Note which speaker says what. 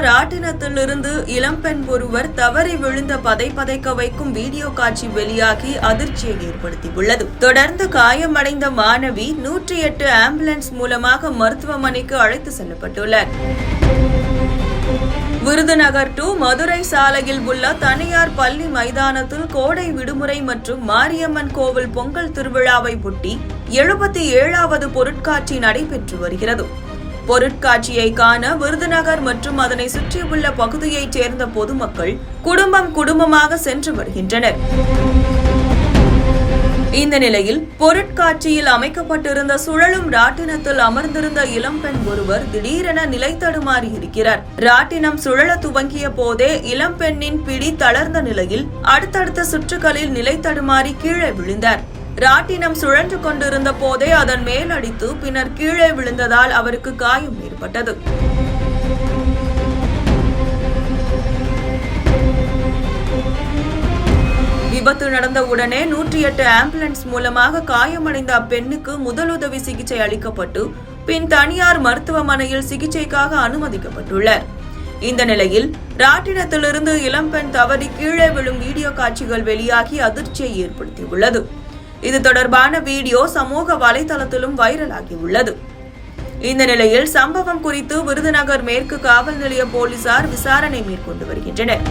Speaker 1: ராட்டினத்திலிருந்து இளம்பெண் ஒருவர் தவறி விழுந்த பதைக்க வைக்கும் வீடியோ காட்சி வெளியாகி அதிர்ச்சியை ஏற்படுத்தியுள்ளது. தொடர்ந்து காயமடைந்த மாணவி 108 ஆம்புலன்ஸ் மூலமாக மருத்துவமனைக்கு அழைத்து செல்லப்பட்டுள்ளார். விருதுநகர் டு மதுரை சாலையில் உள்ள தனியார் பள்ளி மைதானத்தில் கோடை விடுமுறை மற்றும் மாரியம்மன் கோவில் பொங்கல் திருவிழாவை ஒட்டி 77வது பொருட்காட்சி நடைபெற்று வருகிறது. பொருட்காட்சியை காண விருதுநகர் மற்றும் அதனை சுற்றியுள்ள பகுதியைச் சேர்ந்த பொதுமக்கள் குடும்பமாக சென்று வருகின்றனர். இந்த நிலையில் பொருட்காட்சியில் அமைக்கப்பட்டிருந்த சுழலும் ராட்டினத்தில் அமர்ந்திருந்த இளம்பெண் ஒருவர் திடீரென நிலை தடுமாறி இருக்கிறார். ராட்டினம் சுழல துவங்கிய போதே இளம்பெண்ணின் பிடி தளர்ந்த நிலையில் அடுத்தடுத்த சுற்றுகளில் நிலை தடுமாறி கீழே விழுந்தார். ராட்டினம் சுழன்று கொண்டிருந்த போதே அதன் மேல் அடித்து பின்னர் கீழே விழுந்ததால் அவருக்கு காயம் ஏற்பட்டது. விபத்து நடந்த உடனே 108 ஆம்புலன்ஸ் மூலமாக காயமடைந்த அப்பெண்ணுக்கு முதலுதவி சிகிச்சை அளிக்கப்பட்டு பின் தனியார் மருத்துவமனையில் சிகிச்சைக்காக அனுமதிக்கப்பட்டுள்ளார். இந்த நிலையில் ராட்டினத்திலிருந்து இளம்பெண் தவறி கீழே விழும் வீடியோ காட்சிகள் வெளியாகி அதிர்ச்சியை ஏற்படுத்தியுள்ளது. இது தொடர்பான வீடியோ சமூக வலைதளத்திலும் வைரலாகியுள்ளது. இந்த நிலையில் சம்பவம் குறித்து விருதுநகர் மேற்கு காவல் நிலைய போலீசார் விசாரணை மேற்கொண்டு வருகின்றனர்.